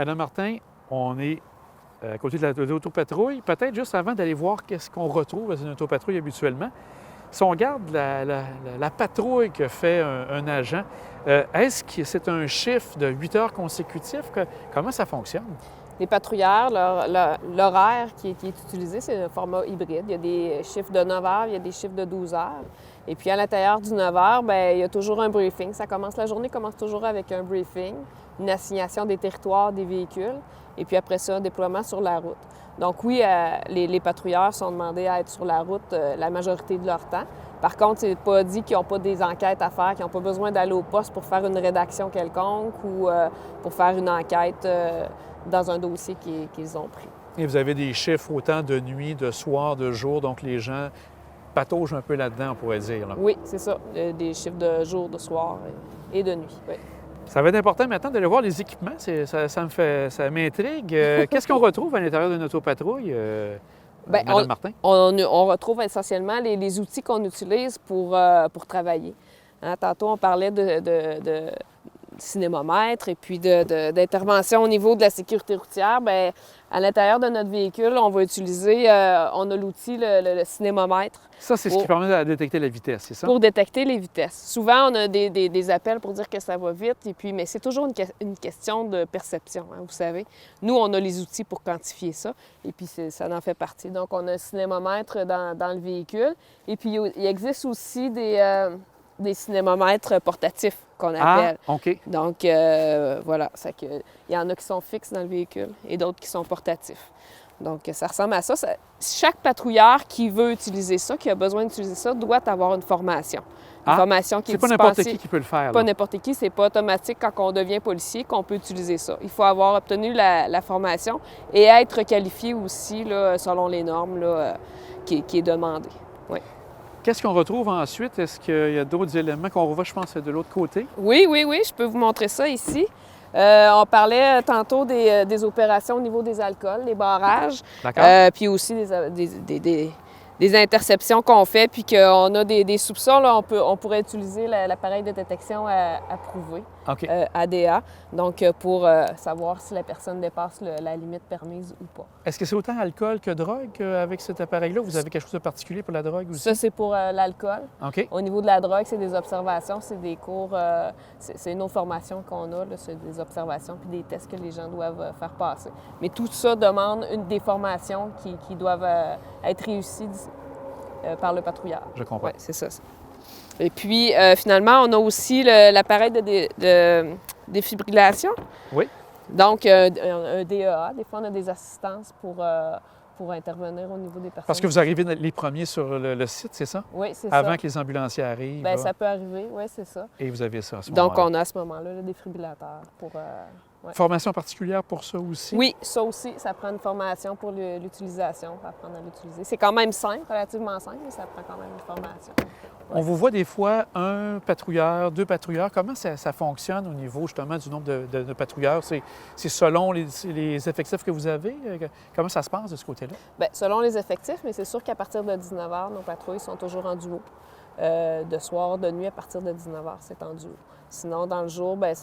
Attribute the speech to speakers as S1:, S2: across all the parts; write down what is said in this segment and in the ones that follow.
S1: Madame Martin, on est à côté de l'autopatrouille. Peut-être juste avant d'aller voir qu'est-ce qu'on retrouve dans une autopatrouille habituellement, si on regarde la patrouille que fait un agent, est-ce que c'est un chiffre de 8 heures consécutifs? Comment ça fonctionne?
S2: Les patrouilleurs, l'horaire qui est utilisé, c'est un format hybride. Il y a des chiffres de 9 heures, il y a des chiffres de 12 heures. Et puis à l'intérieur du 9 heures, bien, il y a toujours un briefing. La journée commence toujours avec un briefing, une assignation des territoires, des véhicules, et puis après ça, un déploiement sur la route. Donc oui, les patrouilleurs sont demandés à être sur la route la majorité de leur temps. Par contre, c'est pas dit qu'ils n'ont pas des enquêtes à faire, qu'ils n'ont pas besoin d'aller au poste pour faire une rédaction quelconque ou pour faire une enquête dans un dossier qu'ils ont pris.
S1: Et vous avez des chiffres autant de nuit, de soir, de jour, donc les gens pataugent un peu là-dedans, on pourrait dire. Là.
S2: Oui, c'est ça, des chiffres de jour, de soir et de nuit. Oui.
S1: Ça va être important maintenant d'aller voir les équipements, ça m'intrigue. Qu'est-ce qu'on retrouve à l'intérieur d'une autopatrouille, Madame Martin?
S2: On retrouve essentiellement les outils qu'on utilise pour travailler. Hein, tantôt, on parlait de cinémomètre et puis d'intervention au niveau de la sécurité routière. Bien, à l'intérieur de notre véhicule, on va utiliser, on a l'outil, le cinémomètre.
S1: Ça, c'est ce qui permet de détecter la vitesse, c'est ça?
S2: Pour détecter les vitesses. Souvent, on a des appels pour dire que ça va vite, et puis, mais c'est toujours une question de perception, hein, vous savez. Nous, on a les outils pour quantifier ça, et puis ça en fait partie. Donc, on a un cinémomètre dans le véhicule, et puis il existe aussi des cinémomètres portatifs qu'on appelle.
S1: Ah, OK.
S2: Donc, voilà. Il y en a qui sont fixes dans le véhicule et d'autres qui sont portatifs. Donc, ça ressemble à ça. Chaque patrouilleur qui veut utiliser ça, qui a besoin d'utiliser ça, doit avoir une formation. Une formation qui est
S1: dispensée. C'est pas n'importe qui peut le faire.
S2: Pas n'importe qui. C'est pas automatique quand on devient policier qu'on peut utiliser ça. Il faut avoir obtenu la formation et être qualifié aussi là, selon les normes là, qui est demandée. Oui.
S1: Qu'est-ce qu'on retrouve ensuite? Est-ce qu'il y a d'autres éléments qu'on revoit, je pense, de l'autre côté?
S2: Oui. Je peux vous montrer ça ici. On parlait tantôt des opérations au niveau des alcools, les barrages.
S1: D'accord.
S2: Puis aussi des interceptions qu'on fait, puis qu'on a des soupçons. Là, on pourrait utiliser l'appareil de détection approuvé,
S1: OK.
S2: ADA, donc pour savoir si la personne dépasse la limite permise ou pas.
S1: Est-ce que c'est autant alcool que drogue avec cet appareil-là? Vous avez quelque chose de particulier pour la drogue aussi?
S2: Ça, c'est pour l'alcool.
S1: OK.
S2: Au niveau de la drogue, c'est des observations, c'est des cours, c'est une autre formation qu'on a, là, c'est des observations puis des tests que les gens doivent faire passer. Mais tout ça demande des formations qui doivent être réussies par le patrouilleur.
S1: Je comprends.
S2: Oui, c'est ça. Et puis, finalement, on a aussi l'appareil de défibrillation.
S1: Oui.
S2: Donc, un DEA. Des fois, on a des assistances pour intervenir au niveau des personnes.
S1: Parce que vous arrivez les premiers sur le site, c'est ça?
S2: Oui, c'est ça.
S1: Avant que les ambulanciers arrivent.
S2: Bien, ça peut arriver, oui, c'est ça.
S1: Et vous avez ça à ce moment-là.
S2: Donc, on a à ce moment-là le défibrillateur pour... ouais.
S1: Formation particulière pour ça aussi?
S2: Oui, ça aussi, ça prend une formation pour l'utilisation, pour apprendre à l'utiliser. C'est quand même simple, relativement simple, mais ça prend quand même une formation. Ouais.
S1: On vous voit des fois un patrouilleur, 2 patrouilleurs. Comment ça fonctionne au niveau justement du nombre de patrouilleurs? C'est selon les effectifs que vous avez? Comment ça se passe de ce côté-là?
S2: Bien, selon les effectifs, mais c'est sûr qu'à partir de 19 h, nos patrouilles sont toujours en duo. De soir, de nuit, à partir de 19 h, c'est en duo. Sinon, dans le jour, bien,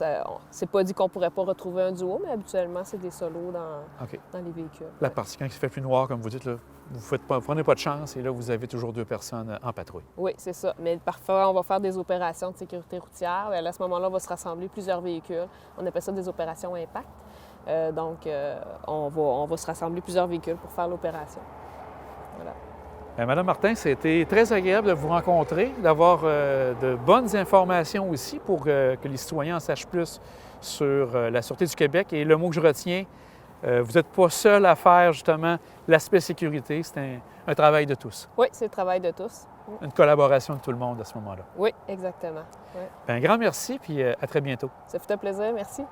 S2: c'est pas dit qu'on ne pourrait pas retrouver un duo, mais habituellement, c'est des solos dans les véhicules.
S1: La partie, quand il fait plus noir, comme vous dites, là, vous prenez pas de chance et là, vous avez toujours 2 personnes en patrouille.
S2: Oui, c'est ça. Mais parfois, on va faire des opérations de sécurité routière. Bien, à ce moment-là, on va se rassembler plusieurs véhicules. On appelle ça des opérations impact. Donc, on va se rassembler plusieurs véhicules pour faire l'opération. Voilà.
S1: Madame Martin, c'était très agréable de vous rencontrer, d'avoir de bonnes informations aussi pour que les citoyens en sachent plus sur la Sûreté du Québec. Et le mot que je retiens, vous n'êtes pas seul à faire justement l'aspect sécurité, c'est un travail de tous.
S2: Oui, c'est le travail de tous.
S1: Une collaboration de tout le monde à ce moment-là.
S2: Oui, exactement. Oui.
S1: Un grand merci, puis à très bientôt.
S2: Ça fait un plaisir, merci.